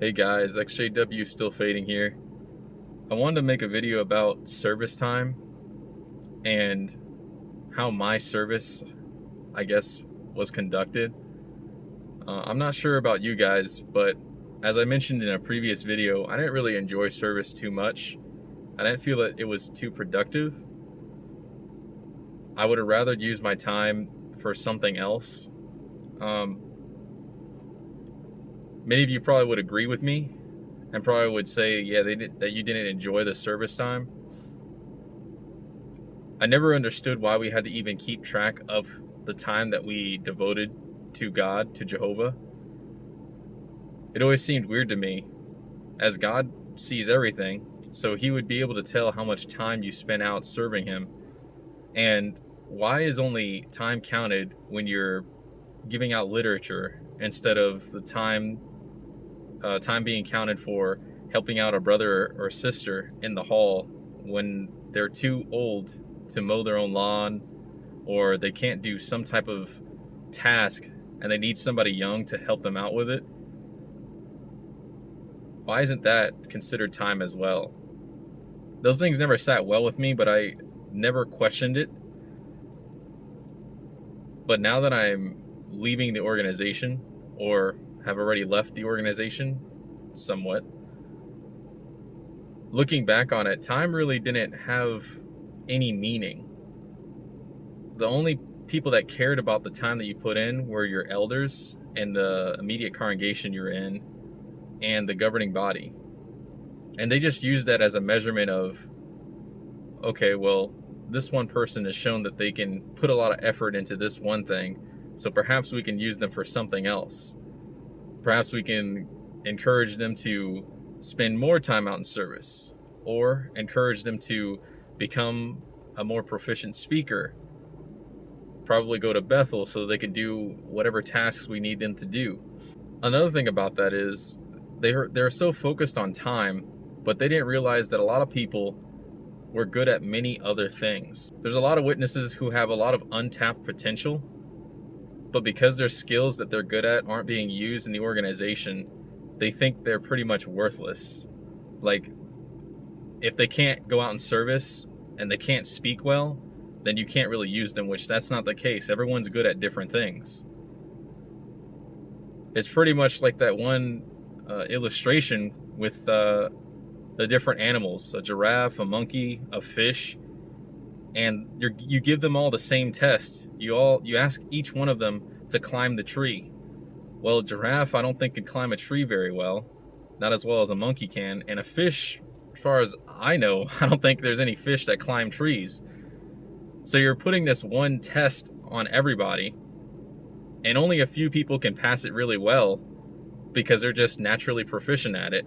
Hey guys, ExJW still fading here. I wanted to make a video about service time and how my service, I guess, was conducted. I'm not sure about you guys, but as I mentioned in a previous video, I didn't really enjoy service too much. I didn't feel that it was too productive. I would have rather used my time for something else. Many of you probably would agree with me and probably would say, yeah, that you didn't enjoy the service time. I never understood why we had to even keep track of the time that we devoted to God, to Jehovah. It always seemed weird to me, as God sees everything, so he would be able to tell how much time you spent out serving him. And why is only time counted when you're giving out literature instead of the time being counted for helping out a brother or sister in the hall when they're too old to mow their own lawn, or they can't do some type of task and they need somebody young to help them out with it? Why isn't that considered time as well? Those things never sat well with me, but I never questioned it. But now that I'm leaving the organization, or have already left the organization somewhat, looking back on it, time really didn't have any meaning. The only people that cared about the time that you put in were your elders and the immediate congregation you're in and the governing body. And they just used that as a measurement of, okay, well, this one person has shown that they can put a lot of effort into this one thing, so perhaps we can use them for something else. Perhaps we can encourage them to spend more time out in service, or encourage them to become a more proficient speaker, probably go to Bethel so they can do whatever tasks we need them to do. Another thing about that is they're so focused on time, but they didn't realize that a lot of people were good at many other things. There's a lot of witnesses who have a lot of untapped potential, but because their skills that they're good at aren't being used in the organization, they think they're pretty much worthless. Like, if they can't go out in service and they can't speak well, then you can't really use them, which that's not the case. Everyone's good at different things. It's pretty much like that one illustration with the different animals: a giraffe, a monkey, a fish, and you give them all the same test. You ask each one of them to climb the tree. Well, a giraffe, I don't think, can climb a tree very well, not as well as a monkey can. And a fish, as far as I know, I don't think there's any fish that climb trees. So you're putting this one test on everybody, and only a few people can pass it really well because they're just naturally proficient at it,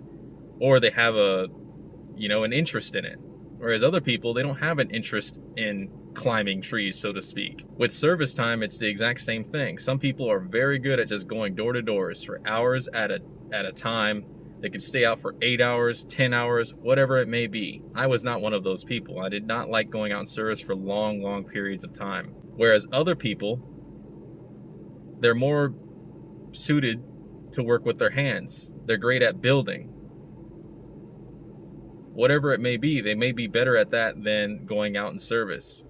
or they have an interest in it. Whereas other people, they don't have an interest in climbing trees, so to speak. With service time, it's the exact same thing. Some people are very good at just going door to doors for hours at a time. They could stay out for 8 hours, 10 hours, whatever it may be. I was not one of those people. I did not like going out in service for long periods of time. Whereas other people, they're more suited to work with their hands. They're great at building. Whatever it may be, they may be better at that than going out in service.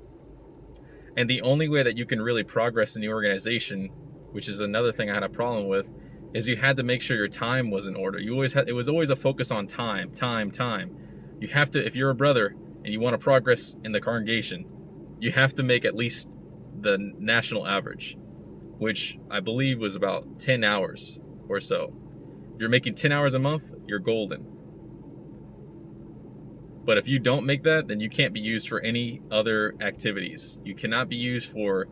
And the only way that you can really progress in the organization, which is another thing I had a problem with, is you had to make sure your time was in order. It was always a focus on time. You have to, if you're a brother and you want to progress in the congregation, you have to make at least the national average, which I believe was about 10 hours or so. If you're making 10 hours a month, you're golden. But if you don't make that, then you can't be used for any other activities. You cannot be used for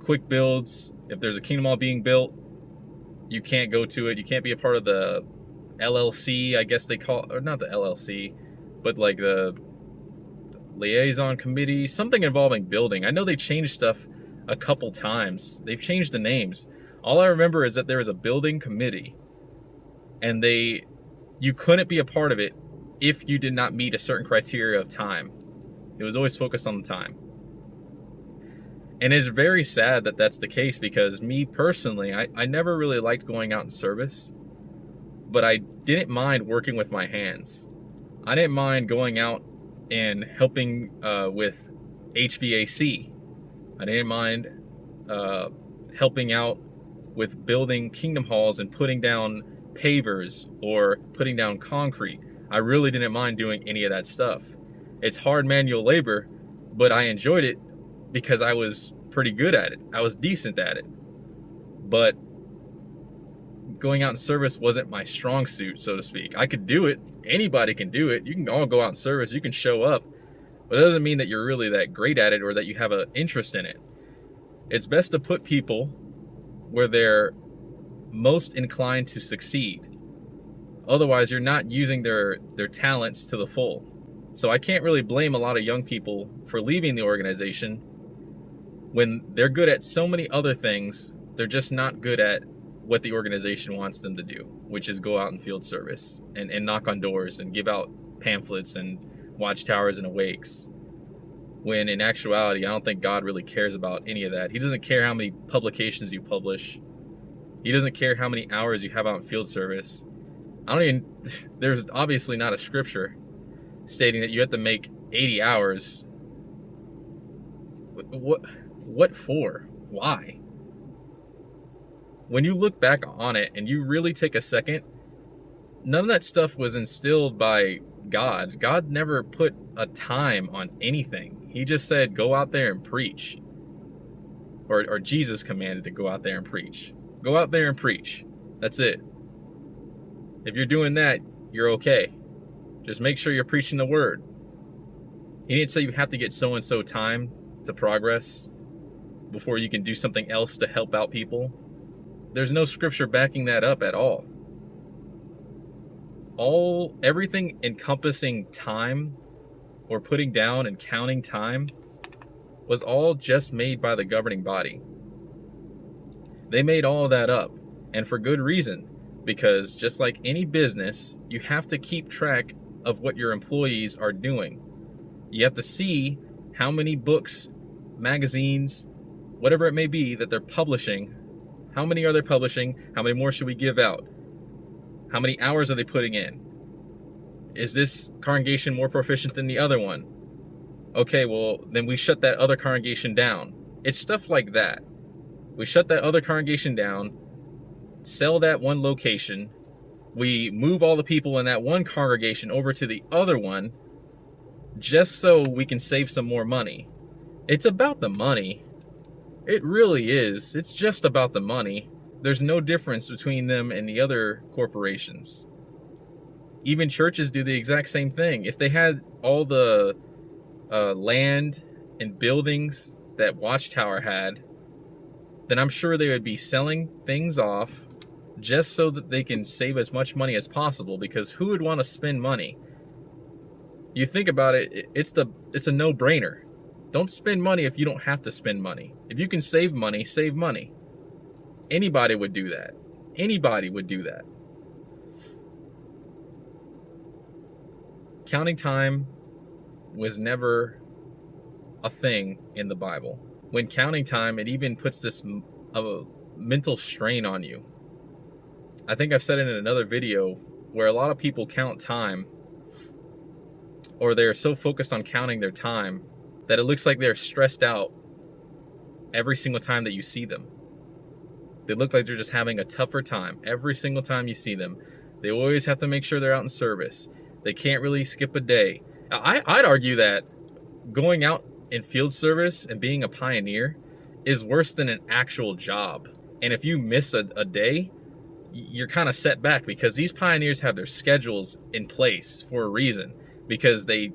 quick builds. If there's a kingdom hall being built, you can't go to it. You can't be a part of the LLC, I guess they call it, or not the LLC, but like the liaison committee, something involving building. I know they changed stuff a couple times. They've changed the names. All I remember is that there was a building committee, and you couldn't be a part of it if you did not meet a certain criteria of time. It was always focused on the time. And it's very sad that that's the case, because me personally, I never really liked going out in service. but I didn't mind working with my hands. I didn't mind going out and helping with HVAC. I didn't mind helping out with building kingdom halls and putting down pavers or putting down concrete. I really didn't mind doing any of that stuff. It's hard manual labor, but I enjoyed it because I was pretty good at it. I was decent at it. But going out in service wasn't my strong suit, so to speak. I could do it. Anybody can do it. You can all go out in service. You can show up. But it doesn't mean that you're really that great at it or that you have an interest in it. It's best to put people where they're most inclined to succeed. Otherwise, you're not using their talents to the full. So I can't really blame a lot of young people for leaving the organization when they're good at so many other things. They're just not good at what the organization wants them to do, which is go out in field service and knock on doors and give out pamphlets and watchtowers and awakes. When in actuality, I don't think God really cares about any of that. He doesn't care how many publications you publish. He doesn't care how many hours you have out in field service. There's obviously not a scripture stating that you have to make 80 hours. What for? Why? When you look back on it and you really take a second, none of that stuff was instilled by God. God never put a time on anything. He just said, go out there and preach. Or Jesus commanded to go out there and preach. Go out there and preach. That's it. If you're doing that, you're okay. Just make sure you're preaching the word. He didn't say you have to get so-and-so time to progress before you can do something else to help out people. There's no scripture backing that up at all. Everything encompassing time or putting down and counting time was all just made by the governing body. They made all of that up, and for good reason, because just like any business, you have to keep track of what your employees are doing. You have to see how many books, magazines, whatever it may be that they're publishing. How many are they publishing? How many more should we give out? How many hours are they putting in? Is this congregation more proficient than the other one? Okay, well, then we shut that other congregation down. It's stuff like that. We shut that other congregation down, sell that one location, we move all the people in that one congregation over to the other one, just so we can save some more money. It's about the money. It really is. It's just about the money. There's no difference between them and the other corporations. Even churches do the exact same thing. If they had all the land and buildings that Watchtower had, then I'm sure they would be selling things off just so that they can save as much money as possible, because who would want to spend money? You think about it, it's a no-brainer. Don't spend money if you don't have to spend money. If you can save money, save money. Anybody would do that. Anybody would do that. Counting time was never a thing in the Bible. When counting time, it even puts this mental strain on you. I think I've said it in another video where a lot of people count time, or they're so focused on counting their time that it looks like they're stressed out every single time that you see them. They look like they're just having a tougher time every single time you see them. They always have to make sure they're out in service. They can't really skip a day. I'd argue that going out in field service and being a pioneer is worse than an actual job. And if you miss a day, you're kind of set back, because these pioneers have their schedules in place for a reason, because they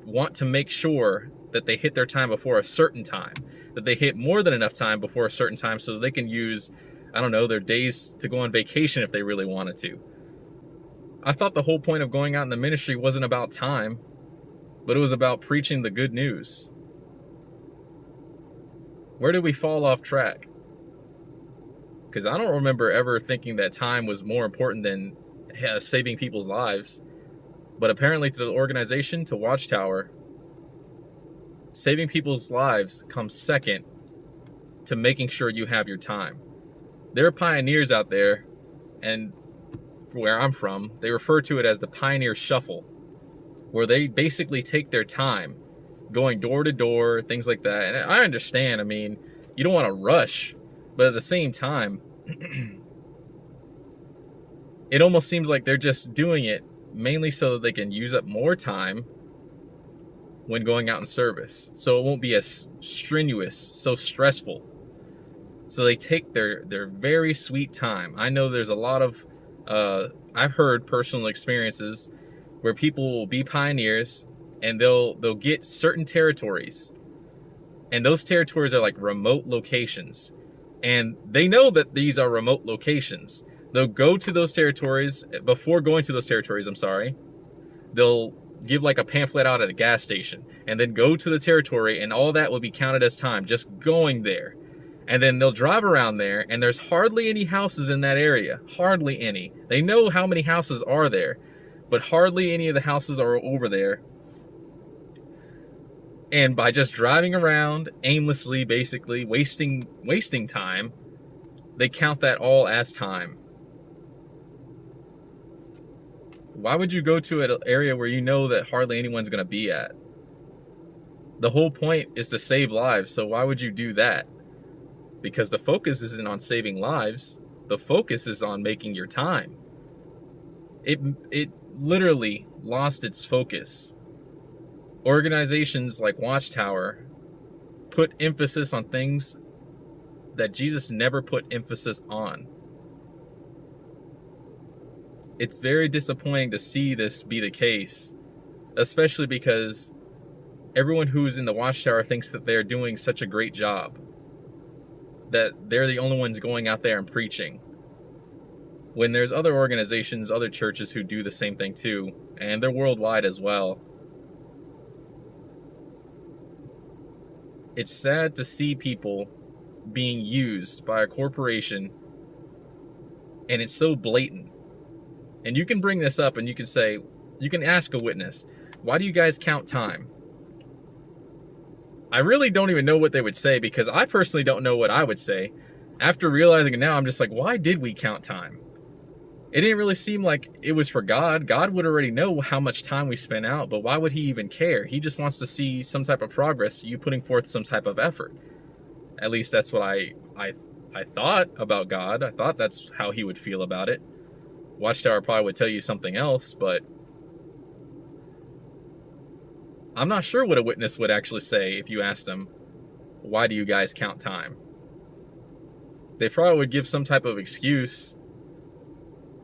want to make sure that they hit their time before a certain time, that they hit more than enough time before a certain time so that they can use, I don't know, their days to go on vacation if they really wanted to. I thought the whole point of going out in the ministry wasn't about time, but it was about preaching the good news. Where did we fall off track? Because I don't remember ever thinking that time was more important than saving people's lives. But apparently to the organization, to Watchtower, saving people's lives comes second to making sure you have your time. There are pioneers out there, and where I'm from, they refer to it as the Pioneer Shuffle, where they basically take their time going door to door, things like that. And I understand, I mean, you don't want to rush, but at the same time, it almost seems like they're just doing it mainly so that they can use up more time when going out in service, so it won't be as strenuous, so stressful. So they take their very sweet time. I know there's a lot of I've heard personal experiences where people will be pioneers and they'll get certain territories, and those territories are like remote locations, and they know that these are remote locations. They'll go to those territories. Before going to those territories, they'll give like a pamphlet out at a gas station and then go to the territory, and all that will be counted as time just going there. And then they'll drive around there, and there's hardly any houses in that area. Hardly any. They know how many houses are there, but hardly any of the houses are over there. And by just driving around aimlessly, basically wasting time, they count that all as time. Why would you go to an area where you know that hardly anyone's going to be at? The whole point is to save lives, so why would you do that? Because the focus isn't on saving lives. The focus is on making your time. It literally lost its focus. Organizations like Watchtower put emphasis on things that Jesus never put emphasis on. It's very disappointing to see this be the case, especially because everyone who's in the Watchtower thinks that they're doing such a great job, that they're the only ones going out there and preaching, when there's other organizations, other churches who do the same thing too, and they're worldwide as well. It's sad to see people being used by a corporation, and it's so blatant. And you can bring this up and you can say, you can ask a witness, why do you guys count time? I really don't even know what they would say, because I personally don't know what I would say. After realizing it now, I'm just like, why did we count time? It didn't really seem like it was for God. God would already know how much time we spent out, but why would he even care? He just wants to see some type of progress, you putting forth some type of effort. At least that's what I thought about God. I thought that's how he would feel about it. Watchtower probably would tell you something else, but I'm not sure what a witness would actually say if you asked them, why do you guys count time? They probably would give some type of excuse.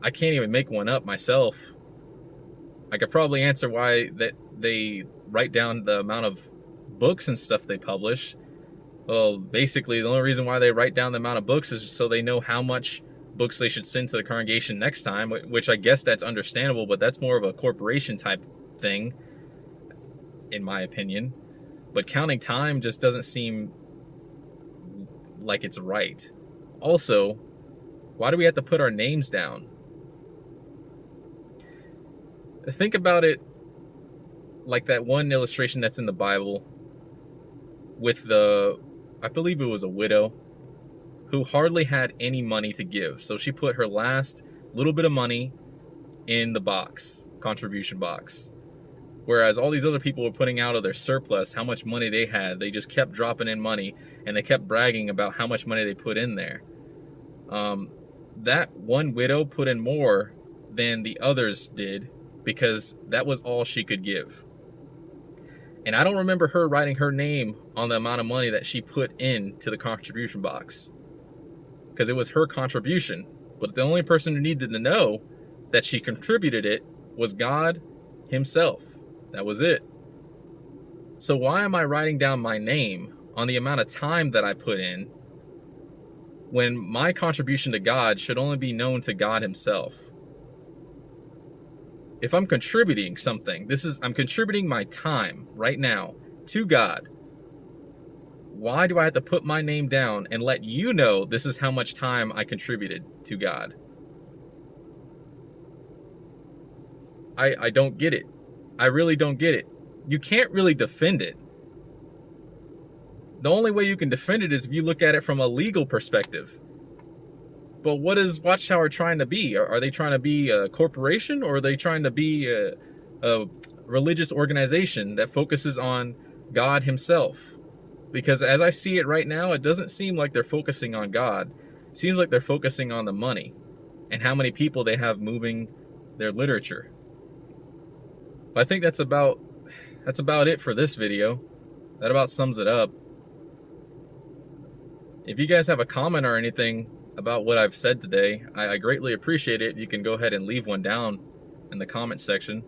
I can't even make one up myself. I could probably answer why that they write down the amount of books and stuff they publish. Well, basically, the only reason why they write down the amount of books is just so they know how much books they should send to the congregation next time, which I guess that's understandable, but that's more of a corporation type thing, in my opinion. But counting time just doesn't seem like it's right. Also, why do we have to put our names down? Think about it like that one illustration that's in the Bible with I believe it was a widow who hardly had any money to give. So she put her last little bit of money in the box, contribution box. Whereas all these other people were putting out of their surplus how much money they had. They just kept dropping in money, and they kept bragging about how much money they put in there. That one widow put in more than the others did, because that was all she could give. And I don't remember her writing her name on the amount of money that she put into the contribution box, because it was her contribution. But the only person who needed to know that she contributed it was God himself. That was it. So why am I writing down my name on the amount of time that I put in, when my contribution to God should only be known to God himself? If I'm contributing something, I'm contributing my time right now to God. Why do I have to put my name down and let you know this is how much time I contributed to God? I don't get it. I really don't get it. You can't really defend it. The only way you can defend it is if you look at it from a legal perspective. But what is Watchtower trying to be? Are they trying to be a corporation, or are they trying to be a religious organization that focuses on God himself? Because as I see it right now, it doesn't seem like they're focusing on God. It seems like they're focusing on the money and how many people they have moving their literature. But I think that's about it for this video. That about sums it up. If you guys have a comment or anything about what I've said today, I greatly appreciate it. You can go ahead and leave one down in the comment section.